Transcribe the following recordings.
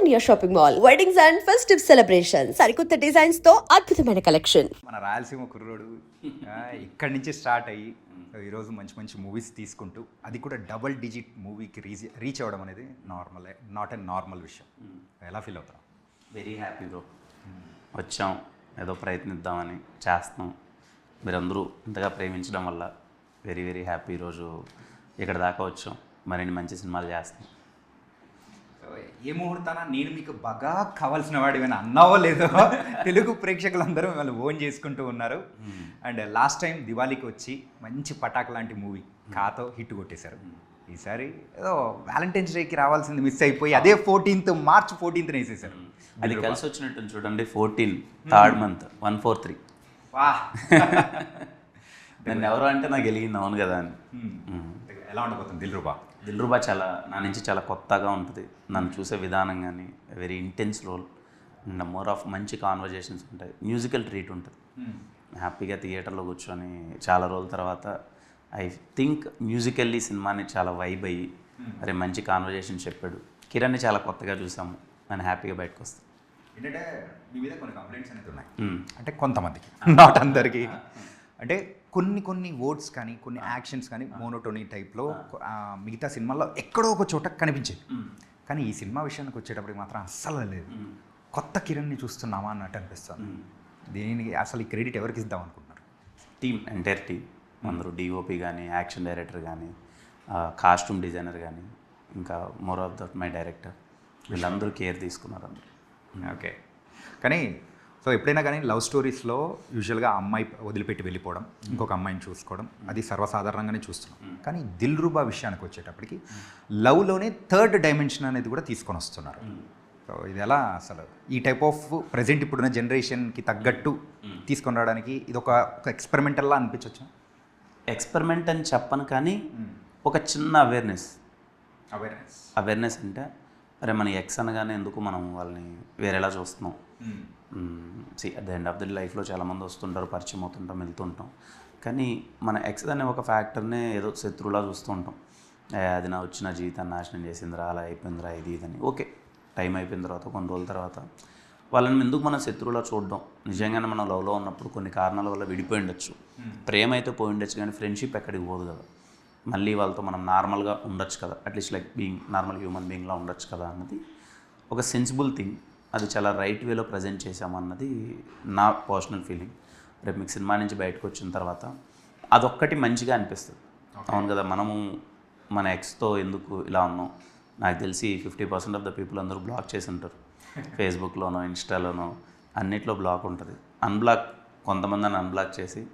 Pioneer Shopping Mall, weddings and festive celebrations. సరికొత్త designs తో అద్భుతమైన కలెక్షన్. మన రాయలసీమ కుర్రోడు ఇక్కడి నుంచి స్టార్ట్ అయ్యి ఈరోజు మంచి మంచి మూవీస్ తీసుకుంటూ అది కూడా డబుల్ డిజిట్ మూవీకి రీచ్ అవ్వడం అనేది నాట్ ఎ నార్మల్ విషయం. ఎలా ఫీల్ అవుతాం? Very happy bro. వచ్చాం, ఏదో ప్రయత్నిద్దామని చేస్తాం. మీరందరూ ఇంతగా ప్రేమించడం వల్ల వెరీ వెరీ హ్యాపీ. ఈరోజు ఇక్కడ దాకా వచ్చాం, మరిన్ని మంచి సినిమాలు చేస్తాం. ఏ ముహూర్తాన నేను మీకు బాగా కావాల్సిన వాడు ఏమైనా అన్నావో లేదో తెలుగు ప్రేక్షకులందరూ మిమ్మల్ని ఓన్ చేసుకుంటూ ఉన్నారు. అండ్ లాస్ట్ టైం దివాళీకి వచ్చి మంచి పటాక్ లాంటి మూవీ కాతో హిట్ కొట్టేశారు. ఈసారి ఏదో వ్యాలంటైన్స్ డేకి రావాల్సింది మిస్ అయిపోయి అదే March 14th వేసేసారు. అది కలిసి వచ్చినట్టు చూడండి. 14 థర్డ్ మంత్ 143. వా నన్ను ఎవరు అంటే నాకు వెలిగింది, అవును కదా అని. ఎలా ఉండబోతుంది దిల్రుబా చాలా నా నుంచి చాలా కొత్తగా ఉంటుంది. నన్ను చూసే విధానం కానీ very intense role and more of మంచి కాన్వర్జేషన్స్ ఉంటాయి. మ్యూజికల్ ట్రీట్ ఉంటుంది. హ్యాపీగా థియేటర్లో కూర్చొని చాలా రోజుల తర్వాత ఐ థింక్ మ్యూజికల్లీ సినిమాని చాలా వైబ్ అయ్యి మరి మంచి కాన్వర్జేషన్ చెప్పాడు. కిరణ్ని చాలా కొత్తగా చూసాము, నేను హ్యాపీగా బయటకు వస్తాను. ఏంటంటే మీ మీద కొన్ని కంప్లైంట్స్ అనేది ఉన్నాయి. అంటే కొంతమందికి, నాట్ అందరికీ. అంటే కొన్ని వర్డ్స్ కానీ కొన్ని యాక్షన్స్ కానీ మోనోటోనీ టైప్లో మిగతా సినిమాల్లో ఎక్కడో ఒక చోట కనిపించేది. కానీ ఈ సినిమా విషయానికి వచ్చేటప్పటికి మాత్రం అస్సలు లేదు. కొత్త కిరణ్ని చూస్తున్నామా అన్నట్టు అనిపిస్తుంది. దీనికి అసలు ఈ క్రెడిట్ ఎవరికి ఇద్దాం అనుకుంటున్నారు? టీమ్, ఎంటైర్ టీమ్ అందరూ, డిఓపి కానీ, యాక్షన్ డైరెక్టర్ కానీ, కాస్ట్యూమ్ డిజైనర్ కానీ, ఇంకా more of that my director, వీళ్ళందరూ కేర్ తీసుకున్నారు అందరూ. ఓకే. కానీ సో ఎప్పుడైనా కానీ లవ్ స్టోరీస్లో యూజువల్గా అమ్మాయి వదిలిపెట్టి వెళ్ళిపోవడం, ఇంకొక అమ్మాయిని చూసుకోవడం, అది సర్వసాధారణంగానే చూస్తున్నాం. కానీ దిల్రుబా విషయానికి వచ్చేటప్పటికి లవ్లోనే థర్డ్ డైమెన్షన్ అనేది కూడా తీసుకొని వస్తున్నారు. సో ఇది ఎలా అసలు ఈ టైప్ ఆఫ్ ప్రజెంట్ ఇప్పుడున్న జనరేషన్కి తగ్గట్టు తీసుకొని రావడానికి ఇది ఒక ఎక్స్పెరిమెంటల్లా అనిపించవచ్చు? ఎక్స్పెరిమెంట్ అని చెప్పను, కానీ ఒక చిన్న అవేర్నెస్ అంటే అరే మన ఎక్స్ అనగానే ఎందుకు మనం వాళ్ళని వేరేలా చూస్తున్నాం. At the end of the లైఫ్లో చాలామంది వస్తుంటారు, పరిచయం అవుతుంటాం, వెళ్తుంటాం. కానీ మన ఎక్స్ అనే ఒక ఫ్యాక్టర్నే ఏదో శత్రువులా చూస్తూ ఉంటాం. అది నా వచ్చిన జీవితాన్ని నాశనం చేసిందిరా, అలా అయిపోయిందిరా, ఇది ఇదని. ఓకే, టైం అయిపోయిన తర్వాత కొన్ని రోజుల తర్వాత వాళ్ళని ఎందుకు మనం శత్రువులా చూడడం? నిజంగానే మనం లవ్లో ఉన్నప్పుడు కొన్ని కారణాల వల్ల విడిపోయి ఉండొచ్చు, ప్రేమ అయితే పోయి ఉండొచ్చు, కానీ ఫ్రెండ్షిప్ ఎక్కడికి పోదు కదా. మళ్ళీ వాళ్ళతో మనం నార్మల్గా ఉండొచ్చు కదా, at least like being normal human బీయింగ్లా ఉండొచ్చు కదా అన్నది ఒక సెన్సిబుల్ థింగ్. అది చాలా రైట్ వేలో ప్రజెంట్ చేసామన్నది నా పర్సనల్ ఫీలింగ్. రేపు మీకు సినిమా నుంచి బయటకు వచ్చిన తర్వాత అదొక్కటి మంచిగా అనిపిస్తుంది. అవును కదా, మనము మన ఎక్స్తో ఎందుకు ఇలా ఉన్నాం? నాకు తెలిసి 50% ఆఫ్ ద పీపుల్ అందరూ బ్లాక్ చేసి ఉంటారు. ఫేస్బుక్లోనో, ఇన్స్టాలోనో అన్నిట్లో బ్లాక్ ఉంటుంది. కొంతమందిని అన్బ్లాక్ చేసి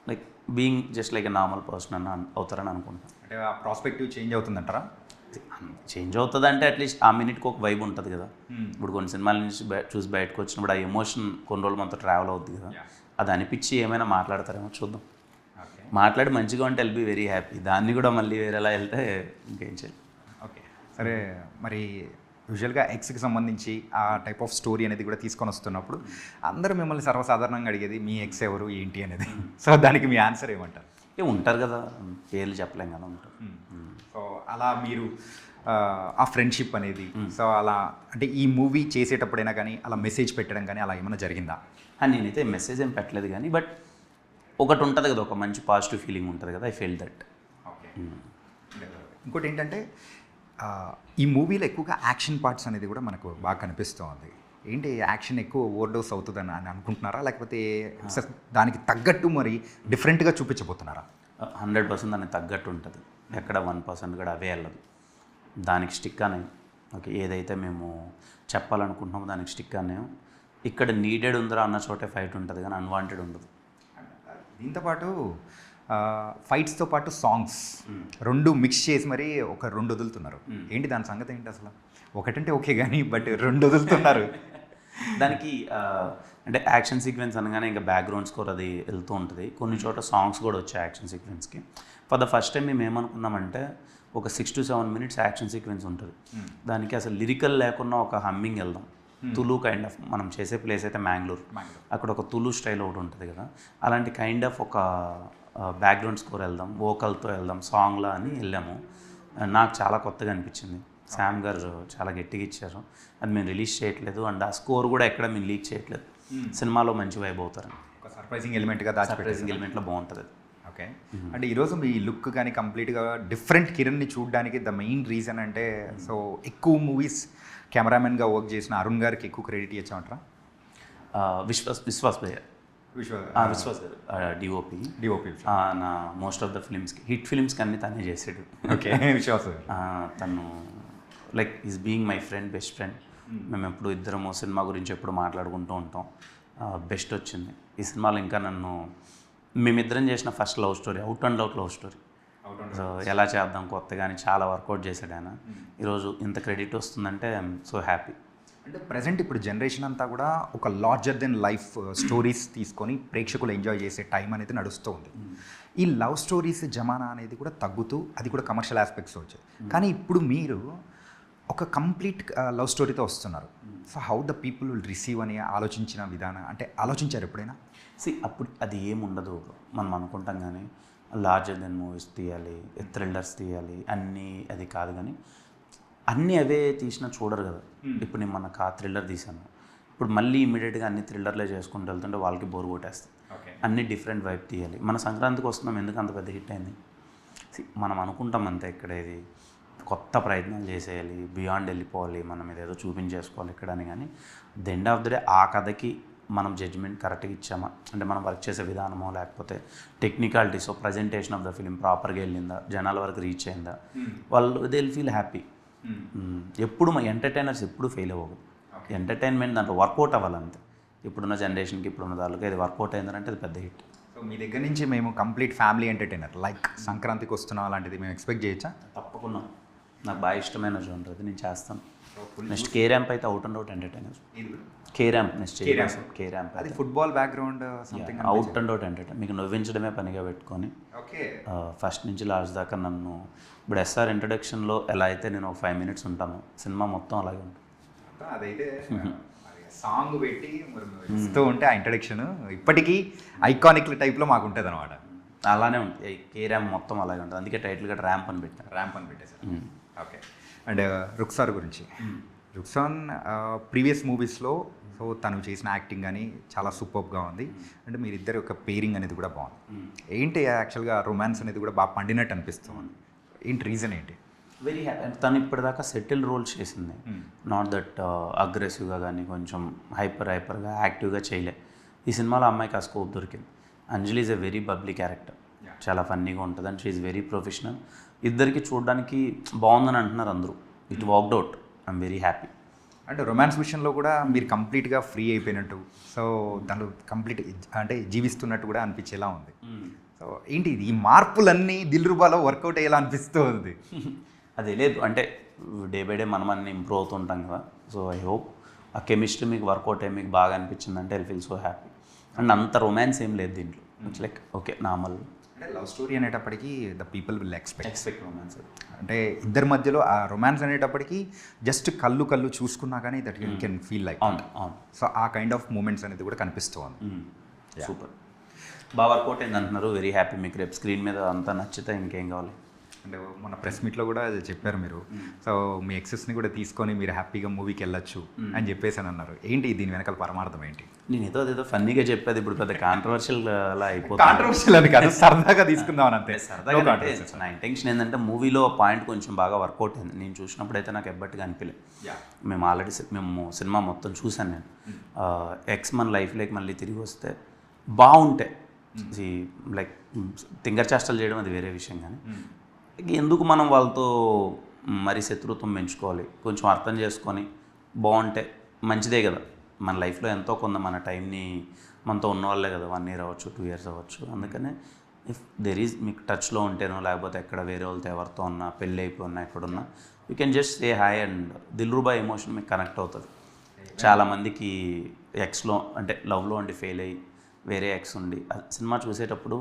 like being just like a normal person అని అవుతారని అనుకుంటున్నాను. అంటే ఆ ప్రాస్పెక్టివ్ చేంజ్ అవుతుందంటారా? చేంజ్ అవుతుంది అంటే అట్లీస్ట్ ఆ మినిట్కి ఒక వైబ్ ఉంటుంది కదా. ఇప్పుడు కొన్ని సినిమాల నుంచి చూసి బయటకు వచ్చినప్పుడు ఆ ఎమోషన్ కొన్ని రోజులు మనతో ట్రావెల్ అవుతుంది కదా, అది అనిపించి ఏమైనా మాట్లాడతారేమో చూద్దాం. మాట్లాడి మంచిగా ఉంటే విల్ బీ వెరీ హ్యాపీ. దాన్ని కూడా మళ్ళీ వేరేలా వెళ్తే ఇంకేం చేయాలి. ఓకే, సరే. మరి యూజువల్గా ఎక్స్కి సంబంధించి ఆ టైప్ ఆఫ్ స్టోరీ అనేది కూడా తీసుకొని వస్తున్నప్పుడు అందరూ మిమ్మల్ని సర్వసాధారణంగా అడిగేది మీ ఎక్స్ ఎవరు ఏంటి అనేది. సో దానికి మీ ఆన్సర్ ఏమంటారు? ఉంటారు కదా, పేర్లు చెప్పలేం కదా, ఉంటారు. సో అలా మీరు ఆ ఫ్రెండ్షిప్ అనేది, సో అలా అంటే ఈ మూవీ చేసేటప్పుడైనా కానీ అలా మెసేజ్ పెట్టడం కానీ అలా ఏమైనా జరిగిందా? నేనైతే మెసేజ్ ఏం పెట్టలేదు, కానీ బట్ ఒకటి ఉంటుంది కదా, ఒక మంచి పాజిటివ్ ఫీలింగ్ ఉంటుంది కదా. I feel that. ఓకే. ఇంకోటి ఏంటంటే ఈ మూవీలో ఎక్కువగా యాక్షన్ పార్ట్స్ అనేది కూడా మనకు బాగా కనిపిస్తుంది. ఏంటి యాక్షన్ ఎక్కువ ఓవర్డోస్ అవుతుందని అని అనుకుంటున్నారా, లేకపోతే దానికి తగ్గట్టు మరి డిఫరెంట్గా చూపించబోతున్నారా? 100% దానికి తగ్గట్టు ఉంటుంది. ఎక్కడ 1% కూడా అవే వెళ్ళదు. దానికి స్టిక్ అనే ఓకే, ఏదైతే మేము చెప్పాలనుకుంటున్నామో దానికి స్టిక్ అనే. ఇక్కడ నీడెడ్ ఉందిరా అన్న చోటే ఫైట్ ఉంటుంది, కానీ అన్వాంటెడ్ ఉండదు. దీంతోపాటు ఫైట్స్తో పాటు సాంగ్స్ రెండు మిక్స్ చేసి మరి ఒక 2 వదులుతున్నారు. ఏంటి దాని సంగతి ఏంటి అసలు? ఒకటంటే ఓకే కానీ బట్ 2 వదులుతున్నారు. దానికి అంటే యాక్షన్ సీక్వెన్స్ అనగానే ఇంకా బ్యాక్గ్రౌండ్ స్కోర్ అది వెళ్తూ ఉంటుంది. కొన్ని చోట సాంగ్స్ కూడా వచ్చాయి యాక్షన్ సీక్వెన్స్కి. ఫర్ ద ఫస్ట్ టైం మేము ఏమనుకున్నామంటే ఒక 6 to 7 minutes యాక్షన్ సీక్వెన్స్ ఉంటుంది. దానికి అసలు లిరికల్ లేకుండా ఒక హమ్మింగ్ వెళ్దాం. తులు కైండ్ ఆఫ్, మనం చేసే ప్లేస్ అయితే మ్యాంగ్లూర్, అక్కడ ఒక తులు స్టైల్ ఒకటి ఉంటుంది కదా, అలాంటి కైండ్ ఆఫ్ ఒక బ్యాక్గ్రౌండ్ స్కోర్ వెళ్దాం, వోకల్తో వెళ్దాం సాంగ్లా అని వెళ్ళాము. నాకు చాలా కొత్తగా అనిపించింది. శామ్ గారు చాలా గట్టిగా ఇచ్చారు. అది మేము రిలీజ్ చేయట్లేదు అండ్ ఆ స్కోర్ కూడా ఎక్కడ మేము లీక్ చేయట్లేదు. సినిమాలో మంచి వైబ్ అవుతారని. ఒక సర్ప్రైజింగ్ ఎలిమెంట్గా సర్ప్రైజింగ్ ఎలిమెంట్లో బాగుంటుంది అది. ఓకే. అంటే ఈరోజు మీ లుక్ కానీ కంప్లీట్గా డిఫరెంట్ కిరణ్ని చూడడానికి ద మెయిన్ రీజన్ అంటే సో ఎక్కువ మూవీస్ కెమెరామెన్గా వర్క్ చేసిన అరుణ్ గారికి ఎక్కువ క్రెడిట్ ఇచ్చామంటారా? విశ్వాస్ భయ్య, విశ్వాస్ గారు డిఓపి. నా మోస్ట్ ఆఫ్ ద ఫిలిమ్స్కి హిట్ ఫిలిమ్స్కి అన్ని తనే చేసాడు. ఓకే. విశ్వాస్ తను like is being my friend, best friend. మేము ఎప్పుడు ఇద్దరము సినిమా గురించి ఎప్పుడు మాట్లాడుకుంటూ ఉంటాం. బెస్ట్ వచ్చింది ఈ సినిమాలో. ఇంకా నన్ను మేమిద్దరం చేసిన first love story, out and out love story. So ఎలా చేద్దాం కొత్తగా అని చాలా వర్కౌట్ చేశాడు ఆయన. ఈరోజు ఇంత క్రెడిట్ వస్తుందంటే ఐఎమ్ సో హ్యాపీ. అంటే ప్రజెంట్ ఇప్పుడు జనరేషన్ అంతా కూడా ఒక లార్జర్ దెన్ లైఫ్ స్టోరీస్ తీసుకొని ప్రేక్షకులు ఎంజాయ్ చేసే టైం అనేది నడుస్తూ ఉంది. ఈ లవ్ స్టోరీస్ జమానా అనేది కూడా తగ్గుతూ అది కూడా కమర్షియల్ ఆస్పెక్ట్స్ వచ్చాయి. కానీ ఇప్పుడు మీరు ఒక కంప్లీట్ లవ్ స్టోరీతో వస్తున్నారు. So how the people will receive అని ఆలోచించిన విధానం అంటే ఆలోచించారు ఎప్పుడైనా? అప్పుడు అది ఏముండదు. మనం అనుకుంటాం కానీ లార్జర్ దెన్ మూవీస్ తీయాలి, థ్రిల్లర్స్ తీయాలి అన్నీ, అది కాదు. కానీ అన్నీ అవే తీసినా చూడరు కదా. ఇప్పుడు నేను మనకు ఆ థ్రిల్లర్ తీశాను, ఇప్పుడు మళ్ళీ ఇమీడియట్గా అన్ని థ్రిల్లర్లే చేసుకుంటూ వెళ్తుంటే వాళ్ళకి బోర్ కొట్టేస్తాయి. అన్ని డిఫరెంట్ వైపు తీయాలి. మన సంక్రాంతికి వస్తున్నాం, ఎందుకు అంత పెద్ద హిట్ అయింది? మనం అనుకుంటాం అంతే, ఇక్కడ ఇది కొత్త ప్రయత్నాలు చేసేయాలి, బియాండ్ వెళ్ళిపోవాలి, మనం ఇదేదో చూపించేసుకోవాలి ఇక్కడ అని. కానీ the end of the day ఆ కథకి మనం జడ్జ్మెంట్ కరెక్ట్గా ఇచ్చామా అంటే మనం వర్క్ చేసే విధానమో లేకపోతే technicalities, presentation of the film ప్రాపర్గా వెళ్ళిందా, జనాల వరకు రీచ్ అయిందా, వాళ్ళు దే విల్ ఫీల్ హ్యాపీ. ఎప్పుడు మా ఎంటర్టైనర్స్ ఎప్పుడు ఫెయిల్ అవ్వదు. ఎంటర్టైన్మెంట్ దాంట్లో వర్కౌట్ అవ్వాలంతే. ఇప్పుడున్న జనరేషన్కి ఇప్పుడున్న దానికి ఇది వర్కౌట్ అయిందంటే అది పెద్ద హిట్. సో మీ దగ్గర నుంచి మేము కంప్లీట్ ఫ్యామిలీ ఎంటర్టైనర్ లైక్ సంక్రాంతికి వస్తున్నాం అలాంటిది మేము ఎక్స్పెక్ట్ చేయొచ్చా? తప్పకుండా. నాకు బాగా ఇష్టమైన జోనర్ అది, నేను చేస్తాను. నెక్స్ట్ కే ర్యాంప్ అయితే out and out entertainer. K ramp next K ramp అది football background something out and out entertainer. మీకు నవ్వించడమే పనిగా పెట్టుకొని ఫస్ట్ నుంచి లాస్ట్ దాకా నన్ను ఇప్పుడు ఎస్ఆర్ ఇంట్రడక్షన్లో ఎలా అయితే నేను ఒక 5 minutes ఉంటాను, సినిమా మొత్తం అలాగే ఉంటుంది. అదైతే సాంగ్ పెట్టి ఇస్తూ ఉంటే ఆ ఇంట్రడక్షన్ ఇప్పటికీ ఐకానిక్ టైప్లో మాకు ఉంటుంది అనమాట. అలానే ఉంటుంది. కే ర్యాంప్ మొత్తం అలాగే ఉంటుంది. అందుకే టైటిల్గా ర్యాంప్ అని పెట్టేశారు. ఓకే. అండ్ రుక్సార్ గురించి, రుక్సాన్ ప్రీవియస్ మూవీస్లో సో తను చేసిన యాక్టింగ్ కానీ చాలా సూపర్గా ఉంది. అంటే మీరిద్దరు ఒక పేరింగ్ అనేది కూడా బాగుంది. ఏంటి యాక్చువల్గా రొమాన్స్ అనేది కూడా బాగా పండినట్టు అనిపిస్తుంది. ఏంటి రీజన్ ఏంటి? Very happy. తను ఇప్పటిదాకా సెటిల్ రోల్స్ చేసింది. నాట్ దట్ అగ్రెసివ్గా కానీ కొంచెం హైపర్గా యాక్టివ్గా చేయలే. ఈ సినిమాలో అమ్మాయికి ఆ స్కోప్ దొరికింది. Anjali is a very bubbly character, చాలా ఫన్నీగా ఉంటుంది and she is very professional. ఇద్దరికి చూడడానికి బాగుందని అంటున్నారు అందరూ. It worked out. I'm very happy. అంటే రొమాన్స్ విషయంలో కూడా మీరు కంప్లీట్గా ఫ్రీ అయిపోయినట్టు, సో దాంట్లో కంప్లీట్ అంటే జీవిస్తున్నట్టు కూడా అనిపించేలా ఉంది. సో ఏంటి ఇది, ఈ మార్పులన్నీ దిల్రుబాలో వర్కౌట్ అయ్యేలా అనిపిస్తూ ఉంది? అదే లేదు అంటే డే బై డే మనం అన్ని ఇంప్రూవ్ అవుతుంటాం కదా. సో ఐ హోప్ ఆ కెమిస్ట్రీ మీకు వర్కౌట్ అయ్యి మీకు బాగా అనిపించిందంటే I feel so happy. And అంత రొమాన్స్ ఏం లేదు దీంట్లో. It's like okay normal. అంటే లవ్ స్టోరీ అనేటప్పటికీ the people will expect romance. అంటే ఇద్దరి మధ్యలో ఆ రొమాన్స్ అనేటప్పటికీ జస్ట్ కళ్ళు చూసుకున్నా కానీ that you can feel like. అవును. సో ఆ కైండ్ ఆఫ్ మూమెంట్స్ అనేది కూడా కనిపిస్తూ ఉంది. సూపర్. బాగా వర్కౌట్ అయింది అంటున్నారు. Very happy. మీకు రేపు స్క్రీన్ మీద అంతా నచ్చితే ఇంకేం కావాలి? అంటే మన ప్రెస్ మీట్లో కూడా చెప్పారు మీరు. సో మీ ఎక్సెస్ని కూడా తీసుకొని మీరు హ్యాపీగా మూవీకి వెళ్ళొచ్చు అని చెప్పేసి అని అన్నారు. ఏంటి దీని వెనకాల పరమార్థం ఏంటి? నేను ఏదో ఫన్నీగా చెప్పేది ఇప్పుడు పెద్ద కాంట్రవర్షియల్ అలా అయిపోతుంది. కాంట్రవర్షియల్ అని కాదు, సరదాగా తీసుకుందాం అంతే. సరదాగా నా ఇంటెన్షన్ ఏంటంటే మూవీలో పాయింట్ కొంచెం బాగా వర్కౌట్ అయింది. నేను చూసినప్పుడు అయితే నాకు ఎబ్బట్టుగా అనిపించలేదు. మేము సినిమా మొత్తం చూశాను నేను. ఎక్స్ మన లైఫ్లోకి మళ్ళీ తిరిగి వస్తే బాగుంటే లైక్ తింగర్ చేష్టలు చేయడం అది వేరే విషయం. కానీ ఎందుకు మనం వాళ్ళతో మరి శత్రుత్వం పెంచుకోవాలి? కొంచెం అర్థం చేసుకొని బాగుంటే మంచిదే కదా. మన లైఫ్లో ఎంతో కొంత మన టైంని మనతో ఉన్నవాళ్ళే కదా, 1 year అవ్వచ్చు, 2 years అవ్వచ్చు. అందుకనే ఇఫ్ దెర్ ఈజ్ మీకు టచ్లో ఉంటేనో లేకపోతే ఎక్కడ వేరే వాళ్ళతో ఎవరితో ఉన్నా పెళ్ళి అయిపోయినా ఎక్కడున్నా you can just say hi and Dilruba emotion మీకు కనెక్ట్ అవుతుంది. చాలామందికి ఎక్స్లో అంటే లవ్లో ఉండి ఫెయిల్ అయ్యి వేరే ఎక్స్ ఉండి సినిమా చూసేటప్పుడు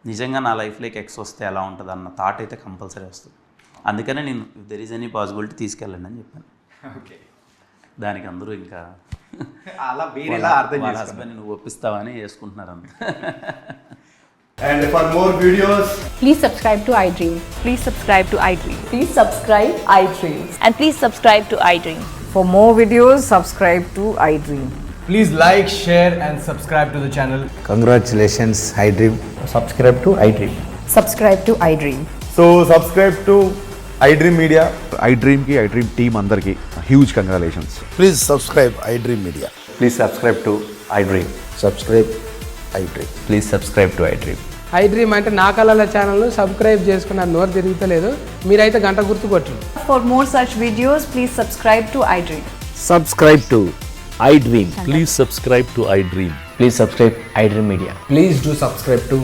నిజంగా నా లైఫ్లోకి ఎక్స్ వస్తే ఎలా ఉంటుంది అన్న థాట్ అయితే కంపల్సరీ వస్తుంది. అందుకనే నేను if there is any possibility తీసుకెళ్ళండి అని చెప్పాను. ఓకే. దానికి అందరూ ఇంకా అలా వేరేలా అర్థం హస్బెండ్ నువ్వు ఒప్పిస్తావని చేసుకుంటున్నారు అంత. And for more videos, Please subscribe to iDream. Please subscribe to iDream. Please subscribe iDreams. And please subscribe to iDream. For more videos, subscribe to iDream. please like, share, and subscribe to the channel. Congratulations, iDream. Subscribe to iDream. Subscribe to iDream. So subscribe to iDream Media. iDream team అందరికి huge congratulations. Please subscribe iDream Media. Please subscribe to iDream. Subscribe iDream. Please subscribe to iDream. iDream అంటే నా కళల ఛానల్ను subscribe చేసుకున్న నోరు తిరుగుతలేదు, మీరైతే గంట గుర్తు కొట్టండి. For more such videos, please subscribe to iDream. Subscribe to iDream. Please subscribe to iDream. Please subscribe iDream Media. Please do subscribe to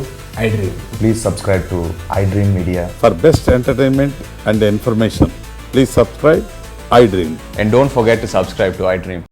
iDream. Please subscribe to iDream Media. For best entertainment and information, please subscribe iDream. And don't forget to subscribe to iDream.